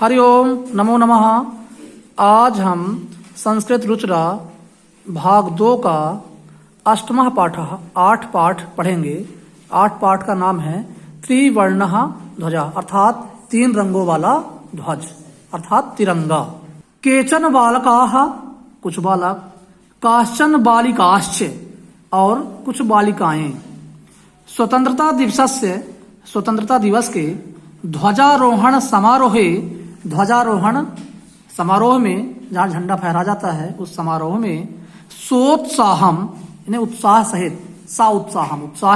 हरिओम नमो नमः। आज हम संस्कृत रुचिरा भाग 2 का 8वां पाठ 8 पाठ पढ़ेंगे। 8 पाठ का नाम है त्रिवर्णः ध्वजा अर्थात 3 रंगों वाला ध्वज अर्थात तिरंगा। केचन बालकाः कुछ बालक, काश्चन बालिकाश्च और कुछ बालिकाएं स्वतंत्रता दिवस के ध्वजारोहण समारोह में जहाँ झंडा फहरा जाता है उस समारोह में सोत्साहम यानी उत्साह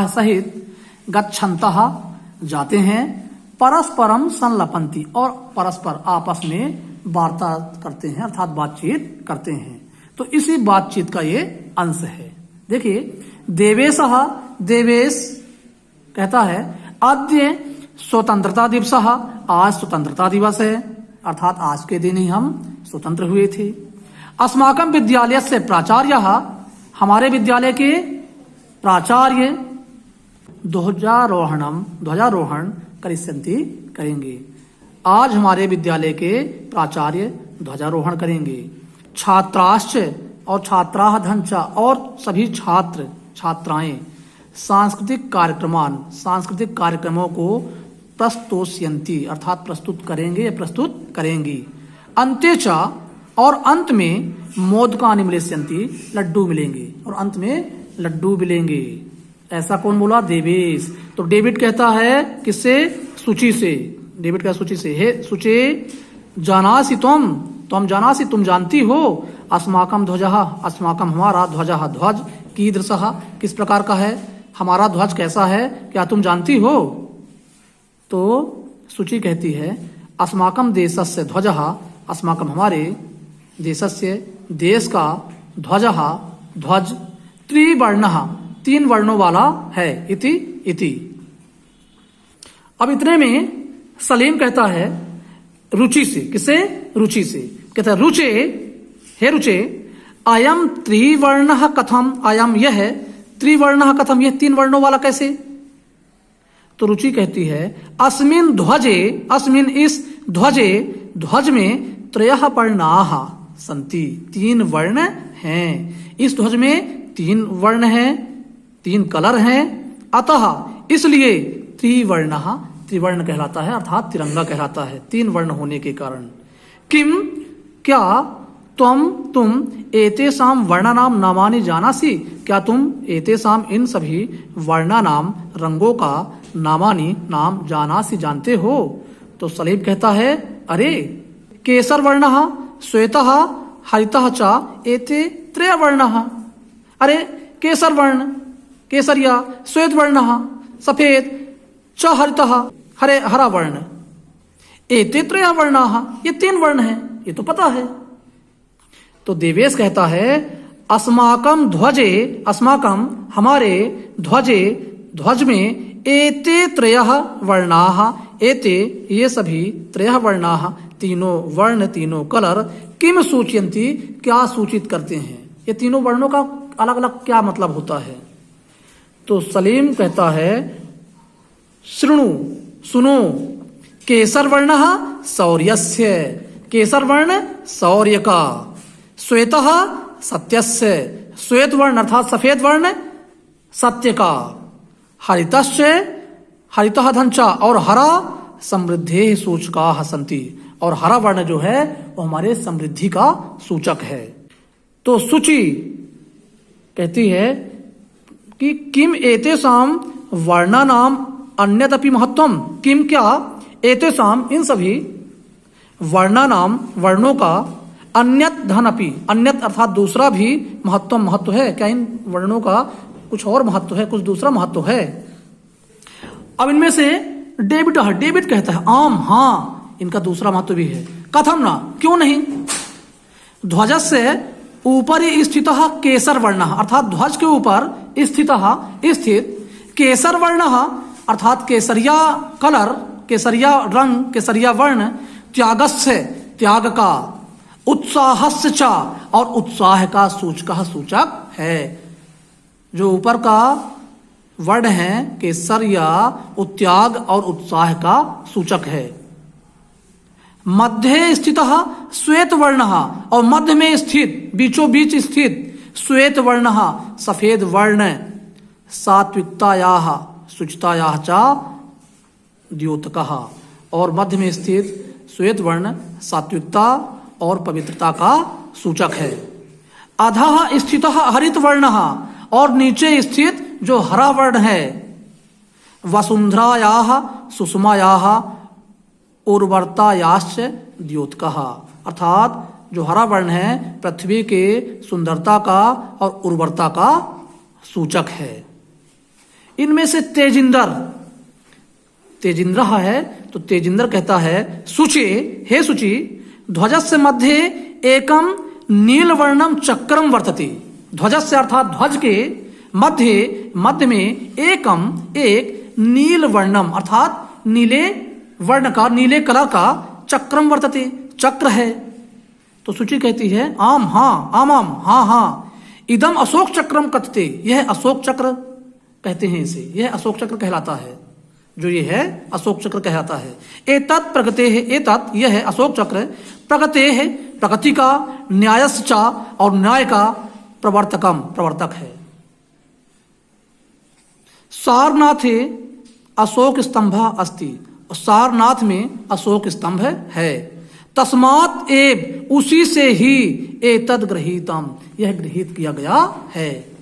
सहित गच्छन्तः जाते हैं, परस्परम संलपन्ति और परस्पर आपस में वार्ता करते हैं अर्थात बातचीत करते हैं। तो इसी बातचीत का ये अंश है। देखिए देवेश कहता है अद्य स्वतंत्रता दिवस, आज स्वतंत्रता दिवस है अर्थात आज के दिन ही हम स्वतंत्र हुए थे। अस्माकं विद्यालय से प्राचार्य, हमारे विद्यालय के प्राचार्य ध्वजारोहण करिष्यन्ति करेंगे। आज हमारे विद्यालय के प्राचार्य ध्वजारोहण करेंगे। छात्राश्च और छात्राः धनचा और सभी छात्र छात्राएं सांस्कृतिक कार्यक्रमों को प्रस्तोष्यन्ति अर्थात प्रस्तुत करेंगे या प्रस्तुत करेंगी। अन्त्येच और अंत में मोदकानि मिलिष्यन्ति लड्डू मिलेंगे और अंत में लड्डू मिलेंगे। ऐसा कौन बोला? देवेश। तो डेविड कहता है किससे? सूची से। डेविड का सूची से, हे सूचे जानासि तुम जानासि तुम जानती हो, अस्माकं ध्वजः अस्माकं हमारा ध्वजः ध्वज कीदृशः किस प्रकार का है, हमारा ध्वज कैसा है, क्या तुम जानती हो? तो सूची कहती है अस्माकं देशस्य ध्वजः अस्माकं हमारे देशस्य देश का ध्वजः ध्वज त्रिवर्णः 3 वर्णों वाला है इति। अब इतने में सलीम कहता है रुचि से, किसे? रुचि से। कहता है रुचे, हे रुचे अयम त्रिवर्णः कथम, अयम यह त्रिवर्णः कथम, यह 3 वर्णों वाला कैसे? तो रुचि कहती है अस्मिन इस ध्वज में त्रयः वर्णाः सन्ति, 3 वर्ण हैं। इस ध्वज में 3 वर्ण हैं, 3 कलर हैं, अतः इसलिए त्रिवर्ण कहलाता है अर्थात तिरंगा कहलाता है 3 वर्ण होने के कारण। किम क्या तुम एतेषां वर्णानां नामानि जानासि, क्या तुम एतेषां इन सभी वर्णानाम रंगों का नामानि नाम जानासि जानते हो? तो सलीम कहता है अरे केसर वर्णः श्वेतः हरितः च एते 3 वर्णः। अरे केसर वर्ण केसरिया, श्वेत वर्णः सफेद च हरितः हरा वर्ण, एते 3 वर्णाः ये 3 वर्ण हैं, ये तो पता है। तो देवेश कहता है अस्माकं हमारे ध्वज में एते 3 वर्णाः, एते ये सभी 3 वर्णाः 3 वर्ण 3 कलर किम सूचयन्ति क्या सूचित करते हैं, ये 3 वर्णों का अलग अलग क्या मतलब होता है? तो सलीम कहता है सुनो केसर वर्णः शौर्यस्य, केसर वर्ण शौर्य का, श्वेतः सत्यस्य, श्वेत वर्ण अर्थात सफेद वर्ण सत्य का, हरितः धनचा और हरा समृद्धि सूचकाः सन्ति, और हरा वर्ण जो है वो हमारे समृद्धि का सूचक है। तो सूची कहती है कि किम एतेषां वर्णानाम अन्यदपि महत्वम, किम क्या एतेषां इन सभी वर्णानाम वर्णों का अन्यत धनपि, अन्यत अर्थात दूसरा भी महत्व है, क्या इन वर्णों का कुछ और महत्व है, कुछ दूसरा महत्व है? अब इनमें से डेविड कहता है आम, हाँ इनका दूसरा महत्व भी है। कथम ना, क्यों नहीं? ध्वजस्य ऊपरी स्थितः केसर वर्णः अर्थात ध्वज के ऊपर स्थित केसर वर्णः अर्थात केसरिया कलर, केसरिया रंग, केसरिया वर्ण, त्यागस्य त्याग का, उत्साहस्य च और उत्साह का सूचक है। जो ऊपर का वर्ण है केसरिया, त्याग और उत्साह का सूचक है। मध्य स्थित श्वेत वर्ण, और मध्य में स्थित, बीचों बीच स्थित श्वेत वर्ण सफेद वर्ण, सात्विकतायाः शुचितायाः च द्योतकः, और मध्य में स्थित श्वेत वर्ण सात्विकता और पवित्रता का सूचक है। अधः स्थित हरित वर्ण, और नीचे स्थित जो हरा वर्ण है, वसुंधरायाः सुषमायाः उर्वरतायाश्च द्योतकः, अर्थात जो हरा वर्ण है पृथ्वी के सुंदरता का और उर्वरता का सूचक है। इनमें से तेजिंद्र है, तो तेजिंद्र कहता है शुचि, हे शुचि, ध्वजस्य मध्ये एकम नील वर्णम चक्रम वर्तते। ध्वजस्य अर्थात ध्वज के मध्य में एक नील वर्णम अर्थात नीले वर्ण का, नीले कलर का चक्रम वर्तते, चक्र है। तो शुचि कहती है आम हाँ, आम हाँ हाँ, इदम अशोक चक्रम कथते, यह अशोक चक्र कहते हैं इसे, यह अशोक चक्र कहलाता है, जो ये है अशोक चक्र कहलाता है। एतत् प्रगते है, एतत् यह है अशोक चक्र, प्रगते है प्रगति का, न्यायश्च और न्याय का प्रवर्तक है। सारनाथे अशोक स्तंभ अस्ति, सारनाथ में अशोक स्तंभ है। तस्मात् एव उसी से ही एतद गृहीतम, यह गृहीत किया गया है।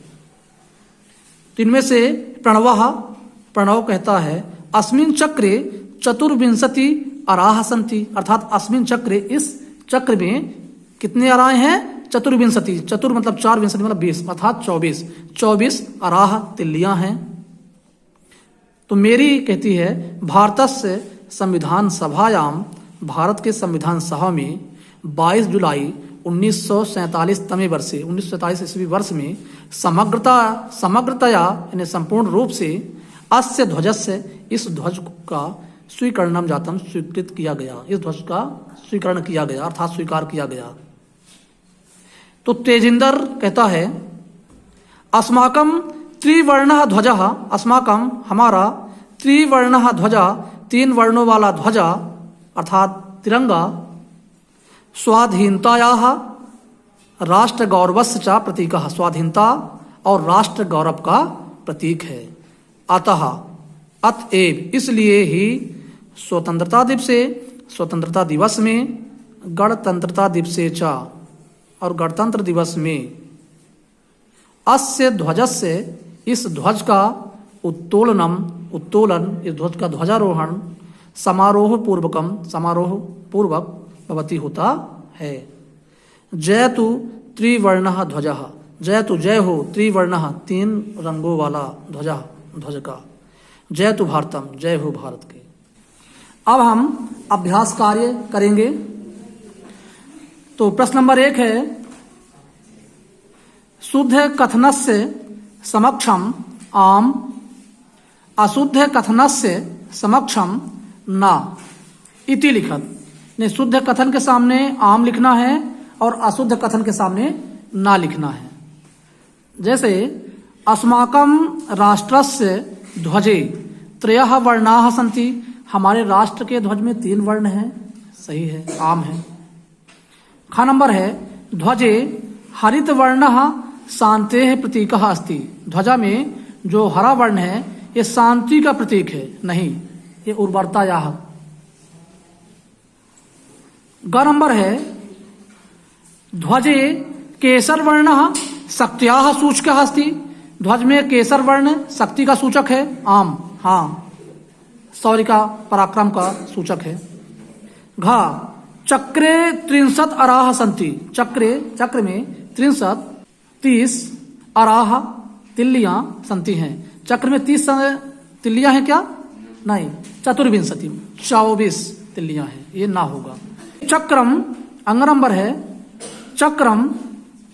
तो इनमें से प्रणव कहता है अस्मिन चक्रे चतुर्विंशति अराह संति, अर्थात अस्मिन चक्रे, इस चक्र में कितने अराह हैं? चतुर्विंशति, चतुर मतलब 4, विंशति मतलब 20, अर्थात 24 अराह तिल्लियां हैं। तो मेरी कहती है भारतस्य संविधान सभायाम, भारत के संविधान सभा में 22 जुलाई 1947 तमे वर्षे, 1947 ईस्वी वर्ष में समग्रतया यानी संपूर्ण रूप से अस्य ध्वजस्य, इस ध्वज का स्वीकरणम जातम, स्वीकृत किया गया, इस ध्वज का स्वीकरण किया गया अर्थात स्वीकार किया गया। तो तेजिंदर कहता है अस्माकं त्रिवर्ण ध्वज, अस्माकं हमारा त्रिवर्ण ध्वज, 3 वर्णों वाला ध्वजा अर्थात तिरंगा, स्वाधीनतायाः राष्ट्र गौरवस्य च प्रतीकः, स्वाधीनता और राष्ट्र गौरव का प्रतीक है। अतएव इसलिए ही स्वतंत्रता दिवस में, गणतंत्रता दिवसे च और गणतंत्र दिवस में, अस्य ध्वजस्य, इस ध्वज का उत्तोलन, इस ध्वज का ध्वजारोहण समारोह पूर्वक भवति होता है। जयतु त्रिवर्णः ध्वजः, जयतु जय हो, त्रिवर्णः 3 रंगों वाला ध्वज का, जयतु भारतम, जय हो भारत के। अब हम अभ्यास कार्य करेंगे। तो प्रश्न नंबर 1 है शुद्ध कथनस्य समक्षम आम, अशुद्ध कथनस्य समक्षम ना इति लिखत। ने शुद्ध कथन के सामने आम लिखना है और अशुद्ध कथन के सामने ना लिखना है। जैसे अस्माकं राष्ट्रस्य ध्वजे 3 वर्णाः सन्ति, हमारे राष्ट्र के ध्वज में 3 वर्ण हैं, सही है, आम है। खा नंबर है ध्वजे हरित वर्णः शान्तेः प्रतीकः अस्ति, ध्वजा में जो हरा वर्ण है ये शांति का प्रतीक है, नहीं, ये उर्वरतायाः। ग नंबर है ध्वजे केसर वर्णः शक्त्याः सूचकः अस्ति, ध्वज में केसर वर्ण शक्ति का सूचक है, आम, हाँ, शौर्य का, पराक्रम का सूचक है। घ चक्रे 63 अराह संति, चक्र में 30 अराह तिल्लियां संति हैं। चक्र में 30 तिल्लियां हैं क्या? नहीं, चतुर्विंशति 24 तिल्लियां हैं, ये ना होगा। चक्रम अंग नंबर है चक्रम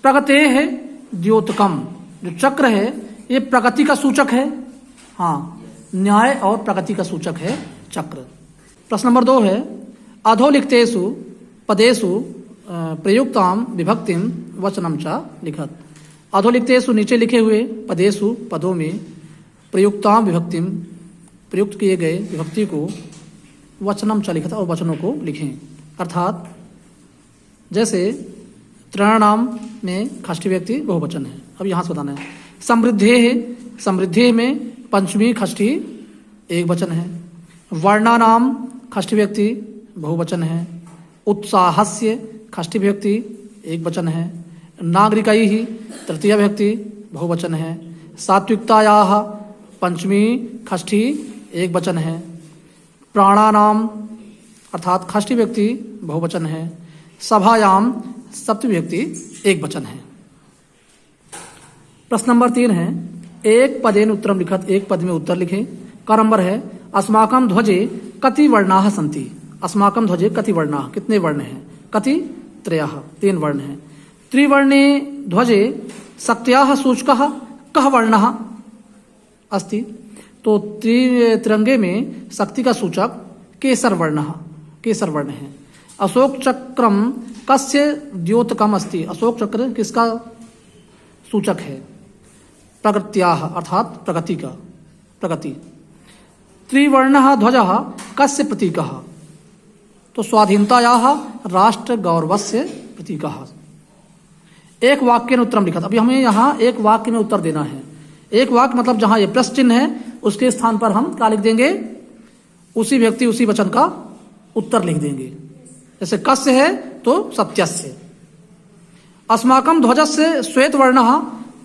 प्रगते है द्योतकम, जो चक्र है ये प्रगति का सूचक है, हाँ, न्याय और प्रगति का सूचक है चक्र। प्रश्न नंबर 2 है अधोलिखितेषु पदेषु प्रयुक्ताम विभक्तिम वचनम च लिखत। अधोलिखितेषु नीचे लिखे हुए पदेषु पदों में प्रयुक्ताम विभक्तिम प्रयुक्त किए गए विभक्ति को वचनम च लिखत और वचनों को लिखें। अर्थात जैसे त्रयाणाम में षष्ठी व्यक्ति बहुवचन है। अब यहाँ से बताना है। समृद्धे है, समृद्धि में पंचमी षष्ठी एक वचन है। वर्णानाम षष्ठी व्यक्ति बहुवचन है। उत्साहस्य षष्ठी व्यक्ति एक वचन है। नागरिकई ही तृतीय व्यक्ति बहुवचन है। सात्विकतायाः पंचमी षष्ठी एक वचन है। प्राणानाम अर्थात षष्ठी व्यक्ति बहुवचन है। सभायाम सप्तमी व्यक्ति एक वचन है। प्रश्न नंबर 3 है, एक पदेन उत्तरम लिखत, एक पद में उत्तर लिखें। का नंबर है अस्माकं ध्वजे कति वर्णाः सन्ति। अस्माकं ध्वजे कति वर्णाः, कितने वर्ण हैं? कति त्रयः, 3 वर्ण हैं। त्रिवर्णे ध्वजे शक्त्याः सूचकः कः वर्णः अस्ति। तो तिरंगे में शक्ति का सूचक केसर वर्ण, केसर वर्ण है। अशोक चक्रम कस्य द्योतकम अस्ति। अशोक चक्र किसका सूचक है? प्रगत्याः अर्थात प्रगति का, प्रगति। त्रिवर्णः ध्वजः कस्य प्रतीकः। तो स्वाधीनतायाः राष्ट्र गौरवस्य प्रतीकः। एक वाक्य में उत्तरम लिखा था। अभी हमें यहाँ एक वाक्य में उत्तर देना है। एक वाक्य मतलब जहां ये प्रश्न चिन्ह है उसके स्थान पर हम क्या लिख देंगे? उसी व्यक्ति उसी वचन का उत्तर लिख देंगे। जैसे कस्य है तो सत्यस्य। अस्माकं ध्वजस्य श्वेत वर्णः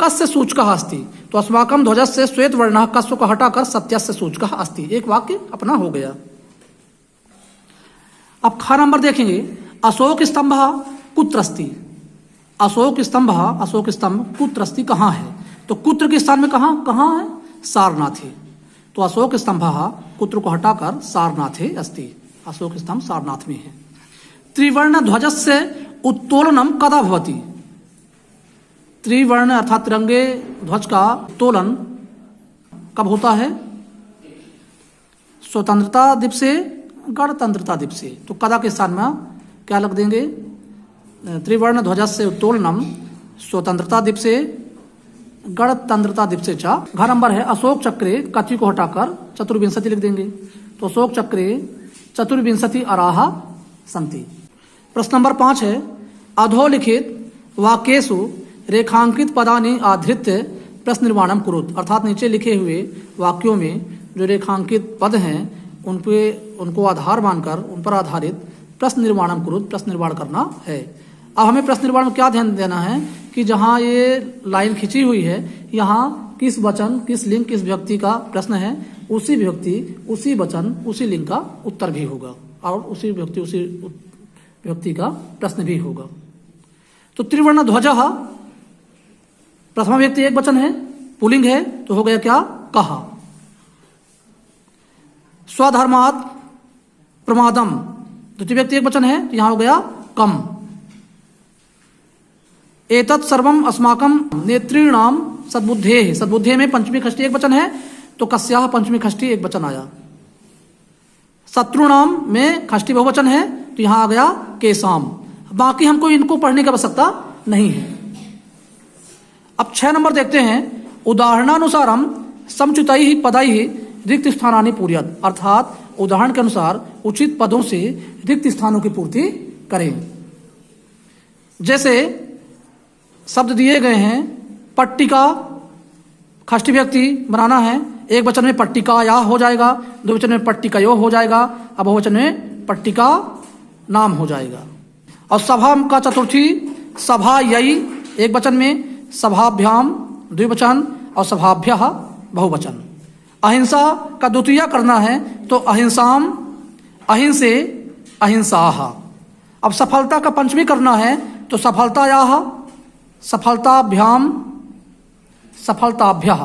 कस्य सूचकः अस्ति। तो अस्माकं ध्वजस्य श्वेत वर्णः कस्य को हटाकर सत्यस्य सूचकः अस्ति। एक वाक्य अपना हो गया। अब ख नंबर देखेंगे। अशोक स्तंभः कुत्र अस्ति। अशोक स्तंभः, अशोक स्तंभ कुत्र अस्ति कहाँ है। तो कुत्र के स्थान में कहाँ कहाँ है? सारनाथे। तो अशोक स्तंभः कुत्र को हटाकर सारनाथे अस्ति। अशोक स्तंभ सारनाथ में है। त्रिवर्ण ध्वजस्य उत्तोलनम कदा भवति। त्रिवर्ण अर्थात तिरंगे ध्वज का उत्तोलन कब होता है? स्वतंत्रता दिवसे, गणतंत्रता दिवसे। तो कदा के स्थान में क्या लग देंगे? त्रिवर्ण ध्वजस्य उत्तोलनम स्वतंत्रता दिवसे, गणतंत्रता दिवसे च। घ नंबर है अशोक चक्रे कति को हटाकर चतुर्विंशति लिख देंगे। तो अशोक चक्रे चतुर्विंशति अराह संति। प्रश्न नंबर 5 है अधोलिखित वाक्येषु रेखांकित पदानि आधृत्य प्रश्न निर्माणम कुरुत। अर्थात नीचे लिखे हुए वाक्यों में जो रेखांकित पद हैं उनको आधार मानकर उन पर आधारित प्रश्न निर्माणम कुरुत, प्रश्न निर्माण करना है। अब हमें प्रश्न निर्माण में क्या ध्यान देना है कि जहाँ ये लाइन खींची हुई है यहाँ किस वचन, किस लिंग, किस व्यक्ति का प्रश्न है, उसी व्यक्ति, उसी वचन, उसी लिंग का उत्तर भी होगा और उसी व्यक्ति, उसी व्यक्ति का प्रश्न भी होगा। तो त्रिवर्ण ध्वजः प्रथमा व्यक्ति एक वचन है, पुल्लिंग है, तो हो गया क्या? कहा। स्वधर्मात् प्रमादम द्वितीय व्यक्ति एक वचन है, तो यहां हो गया कम। एतत् सर्वम अस्माकं नेतॄणाम सद्बुद्धेः। सद्बुद्धेः में पंचमी षष्ठी एक वचन है, तो कस्याः पंचमी षष्ठी एक वचन आया। शत्रुणाम में षष्ठी बहुवचन है, तो यहां आ गया केसाम। बाकी हमको इनको पढ़ने की आवश्यकता नहीं है। अब 6 नंबर देखते हैं। उदाहरणानुसारम समुचितैः पदैः रिक्त स्थानानि पूर्यात्। अर्थात उदाहरण के अनुसार उचित पदों से रिक्त स्थानों की पूर्ति करें। जैसे शब्द दिए गए हैं, पट्टिका षष्ठी व्यक्ति बनाना है। एक वचन में पट्टिका या हो जाएगा, दो वचन में पट्टिकयो हो जाएगा, अब बहुवचन में पट्टिका नाम हो जाएगा। और सभा का चतुर्थी सभा यई एक वचन में, सभाभ्याम द्विवचन और सभाभ्यः बहुवचन। अहिंसा का द्वितीय करना है तो अहिंसाम, अहिंसे, अहिंसाः। अब सफलता का पंचमी करना है तो सफलतायाः, सफलताभ्याम, सफलताभ्यः।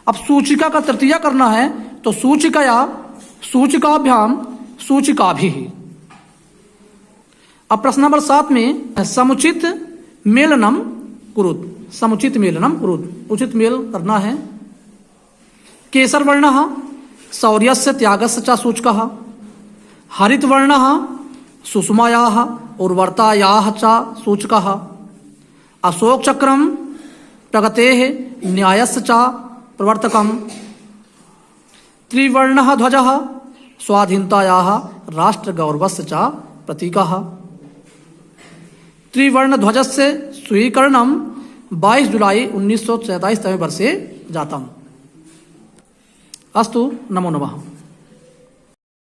अब सूचिका का तृतीय करना है तो सूचिकया, सूचिकाभ्याम, सूचिकाभिः। अब प्रश्न नंबर 7 में समुचित मेलनम कुरुत। समुचित मेलनम कुरुत, उचित मेल करना है। केसर वर्णः शौर्यस्य त्यागस्य च सूचकः। हरित वर्णः सुषमायाः उर्वरतायाः च सूचकः। अशोक चक्रम प्रगतेः न्यायस्य च प्रवर्तकम्। त्रिवर्णः ध्वजः स्वाधीनतायाः राष्ट्रगौरवस्य च प्रतीकः। त्रिवर्णध्वजस्य स्वीकरणं 22 जुलाई 1947 तमे वर्षे जातम्। अस्तु, नमो नमः।